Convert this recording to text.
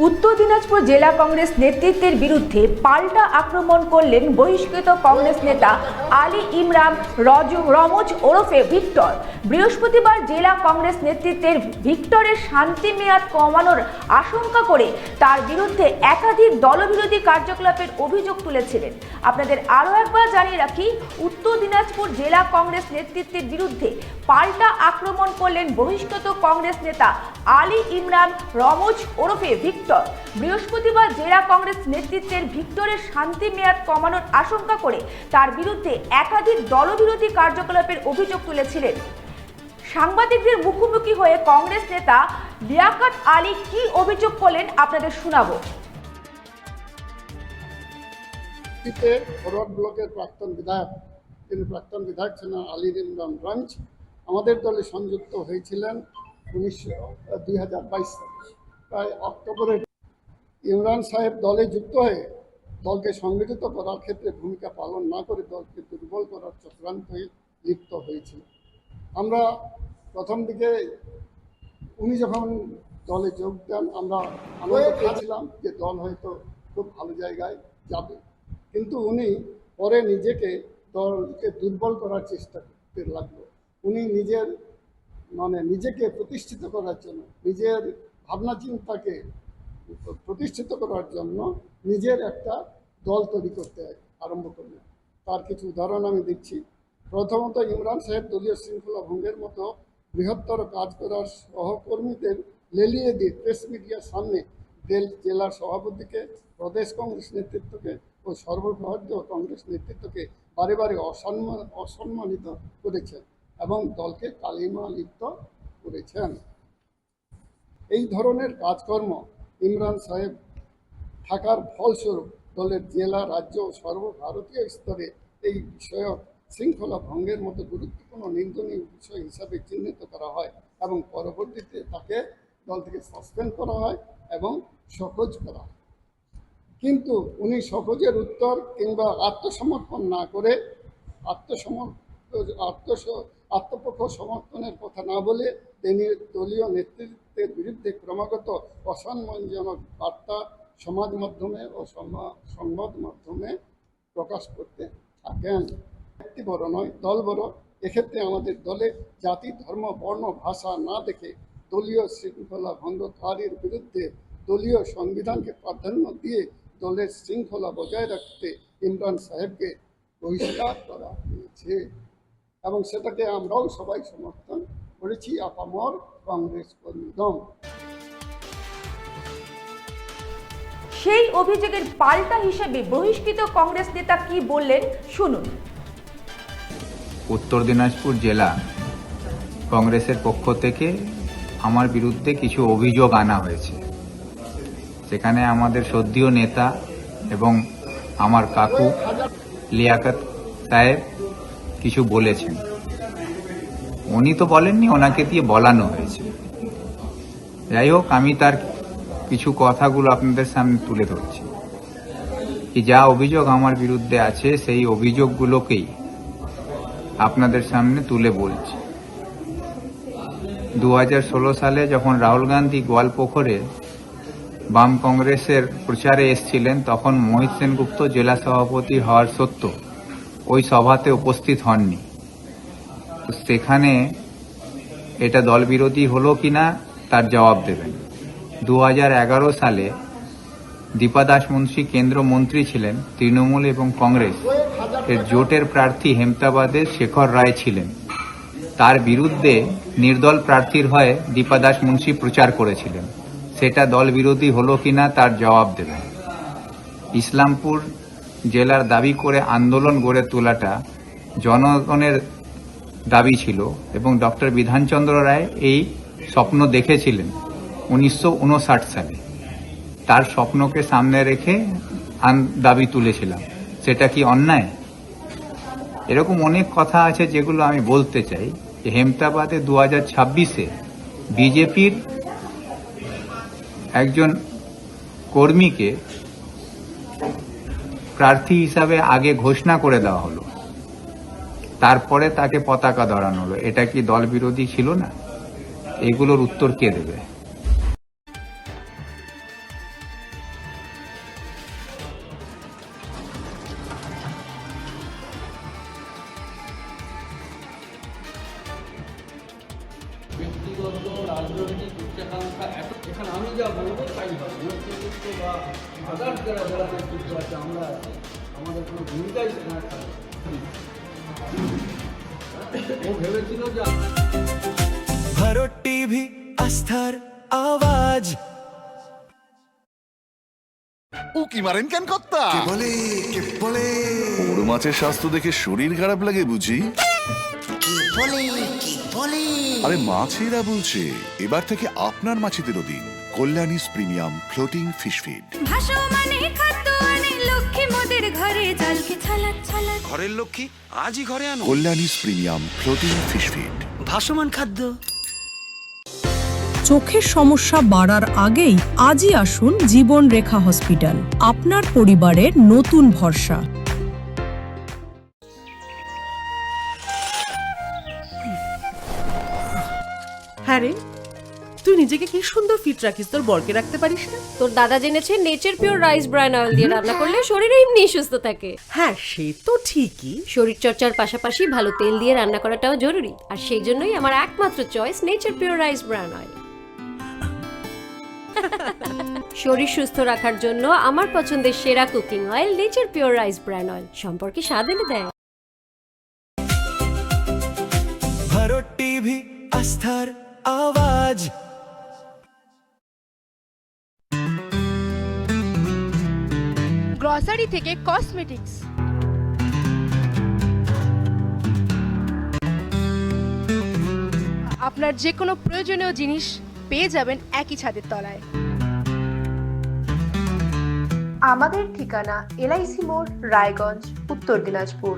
উত্তর দিনাজপুর জেলা কংগ্রেস নেতৃত্বের বিরুদ্ধে পাল্টা আক্রমণ করলেন বহিষ্কৃত কংগ্রেস নেতা আলী ইমরান রমজ ওরফে ভিক্টর। বৃহস্পতিবার জেলা কংগ্রেস নেতৃত্বের ভিক্টরের শান্তি মেয়াদ কমানোর আশঙ্কা করে তার বিরুদ্ধে একাধিক দলবিরোধী কার্যকলাপের অভিযোগ তুলেছিলেন। আপনাদের আরও একবার জানিয়ে রাখি, উত্তর দিনাজপুর জেলা কংগ্রেস নেতৃত্বের বিরুদ্ধে পাল্টা আক্রমণ করলেন বহিষ্কৃত কংগ্রেস নেতা আলী ইমরান রমজ ওরফে ভিক্টর। বৃহস্পতিবার জেলা কংগ্রেস নেতৃত্বের ভিক্টরের শান্তি মেয়াদ কমানোর আশঙ্কা করে তার বিরুদ্ধে একাধিক দলবিরোধী কার্যকলাপের অভিযোগ তুলেছিলেন। সাংবাদিকদের মুখোমুখি হয়ে কংগ্রেস নেতা লিয়াকত আলী কি অভিযোগ করলেন আপনাদের শোনাবো। ফরওয়ার্ড ব্লকের প্রাক্তন বিধায়ক, তিনি প্রাক্তন বিধায়ক ছিলেন আলী ইমরান রমজ, আমাদের দলে সংযুক্ত হয়েছিলেন 2022 সালে। প্রায় অক্টোবরে ইমরান সাহেব দলে যুক্ত হয়ে দলকে সংগঠিত করার ক্ষেত্রে ভূমিকা পালন না করে দলকে দুর্বল করার চক্রান্তে লিপ্ত হয়েছিল। আমরা প্রথম দিকে উনি যখন দলে যোগ দেন আমরা আনন্দ পেয়েছিলাম যে দল হয়তো খুব ভালো জায়গায় যাবে, কিন্তু উনি পরে দলকে দুর্বল করার চেষ্টা করতে লাগলো। উনি নিজেকে প্রতিষ্ঠিত করার জন্য, নিজের ভাবনা চিন্তাকে প্রতিষ্ঠিত করার জন্য নিজের একটা দল তৈরি করতে আরম্ভ করলেন। তার কিছু উদাহরণ আমি দিচ্ছি। প্রথমত, ইমরান সাহেব দলীয় শৃঙ্খলা ভঙ্গের মতো বৃহত্তর কাজ করার সহকর্মীদের লেলিয়ে দিয়ে প্রেস মিডিয়ার সামনে জেলার সভাপতিকে, প্রদেশ কংগ্রেস নেতৃত্বকে ও সর্বভারতীয় কংগ্রেস নেতৃত্বকে বারে বারে অসম্মানিত করেছেন এবং দলকে কালিমা লিপ্ত করেছেন। এই ধরনের কাজকর্ম ইমরান সাহেব থাকার ফলস্বরূপ দলের জেলা, রাজ্য ও সর্বভারতীয় স্তরে এই বিষয়ক শৃঙ্খলা ভঙ্গের মতো গুরুত্বপূর্ণ নিন্দনীয় বিষয় হিসাবে চিহ্নিত করা হয় এবং পরবর্তীতে তাকে দল থেকে সাসপেন্ড করা হয় এবং শোকজ করা হয়। কিন্তু উনি শোকজের উত্তর কিংবা আত্মসমর্পণ না করে আত্মপক্ষ সমর্থনের কথা না বলে তিনি দলীয় নেতৃত্বের বিরুদ্ধে ক্রমাগত অসম্মানজনক বার্তা সমাজ মাধ্যমে ও সংবাদ মাধ্যমে প্রকাশ করতে থাকেন। ব্যক্তি বড় নয়, দল বড়। এক্ষেত্রে আমাদের দলে জাতি, ধর্ম, বর্ণ, ভাষা না দেখে দলীয় শৃঙ্খলা ভঙ্গকারীর বিরুদ্ধে দলীয় সংবিধানকে প্রাধান্য দিয়ে দলের শৃঙ্খলা বজায় রাখতে ইমরান সাহেবকে বহিষ্কার করা হয়েছে এবং সেটাকে আমরাও সবাই সমর্থন করেছি। আপামর কংগ্রেস কর্মীদল। সেই অভিযোগের পাল্টা হিসেবে বহিষ্কৃত কংগ্রেস নেতা কি বললেন শুনুন। উত্তর দিনাজপুর জেলা কংগ্রেসের পক্ষ থেকে আমার বিরুদ্ধে কিছু অভিযোগ আনা হয়েছে। সেখানে আমাদের শ্রদ্ধেয় নেতা এবং আমার কাকু লিয়াকত সাহেব কিছু বলেছেন। উনি তো বলেননি, ওনাকে দিয়ে বলানো হয়েছে। যাই হোক, আমি তার কিছু কথাগুলো আপনাদের সামনে তুলে ধরছি। কি যা অভিযোগ আমার বিরুদ্ধে আছে সেই অভিযোগগুলোকেই আপনাদের সামনে তুলে বলছি। 2016 সালে যখন রাহুল গান্ধী গোয়ালপুকুরে বাম কংগ্রেসের প্রচারে এসেছিলেন, তখন মোহিত সেনগুপ্ত জেলা সভাপতি হওয়ার সত্ত্বেও ওই সভাতে উপস্থিত হননি। তো সেখানে এটা দল বিরোধী হলো কিনা তার জবাব দেবেন। 2011 সালে দীপা দাস মুন্সি কেন্দ্র মন্ত্রী ছিলেন, তৃণমূল এবং কংগ্রেস এর জোটের প্রার্থী হেমতাবাদের শেখর রায় ছিলেন। তার বিরুদ্ধে নির্দল প্রার্থীর হয়ে দীপা দাস মুন্সি প্রচার করেছিলেন। সেটা দল বিরোধী হলো কিনা তার জবাব দেবেন। ইসলামপুর জেলার দাবি করে আন্দোলন গড়ে তোলাটা জনগণের দাবি ছিল এবং ডক্টর বিধানচন্দ্র রায় এই স্বপ্ন দেখেছিলেন 1959 সালে। তার স্বপ্নকে সামনে রেখে দাবি তুলেছিলাম। সেটা কি অন্যায়? এরকম অনেক কথা আছে যেগুলো আমি বলতে চাই। যে হেমতাবাদে 2026-এ বিজেপির একজন কর্মীকে প্রার্থী হিসাবে আগে ঘোষণা করে দেওয়া হলো, তারপরে তাকে পতাকা ধরানো হলো। এটা কি দল বিরোধী ছিল না? এগুলোর উত্তর কে দেবে? রাজনৈতিক উচ্চাকাঙ্ক্ষা এখানে আমি যা বলবো তাই হবে, নেতৃত্ব বা আদার্স যারা যারা নেতৃত্ব আছে আমরা আছি, আমাদের কোনো ভূমিকাই সেখানে থাকবে। ও ভেবেছিল যে ভারত টিভি আস্থার আওয়াজ। উকি মারেন কেন কর্তা? কে বলে বড় মাছের স্বাস্থ্য দেখে শরীর খারাপ লাগে বুঝি? আরে মাছেরা বলছে, এবার থেকে আপনার মাছেদেরও দিন কল্যাণীস প্রিমিয়াম ফ্লোটিং ফিশ ফিড। ঘরের লক্ষ্মী আজই ঘরে আনো কল্যাণীস প্রিমিয়াম ফ্লোটিং ফিশ ফিড। ভাসমান খাদ্য। চোখের সমস্যা বাড়ার আগেই আজই আসুন জীবন রেখা হসপিটাল, আপনার পরিবারের নতুন ভরসা। হ্যাঁ রে, তুই নিজেকে কি সুন্দর ফিট রাখিস, তোর বরকে রাখতে পারিস না? তোর দাদা জেনেছে nature pure rice bran oil দিয়ে রান্না করলে শরীর এমনি সুস্থ থাকে। হ্যাঁ সে তো ঠিকই। শরীর চর্চার পাশাপাশি ভালো তেল দিয়ে রান্না করাটাও জরুরি, আর সেই জন্যই আমার একমাত্র choice nature pure rice bran oil. শরীর সুস্থ রাখার জন্য আমার পছন্দের সেরা cooking oil nature pure rice bran oil, সম্পর্কে স্বাদ এনে দেয়। ভারত টিভি আস্থার আওয়াজ। গ্রসারি থেকে কসমেটিক্স, আপনার যে কোনো প্রয়োজনীয় জিনিস পেয়ে যাবেন একই ছাদের তলায়। আমাদের ঠিকানা এলআইসি মোড়, রায়গঞ্জ, উত্তর দিনাজপুর।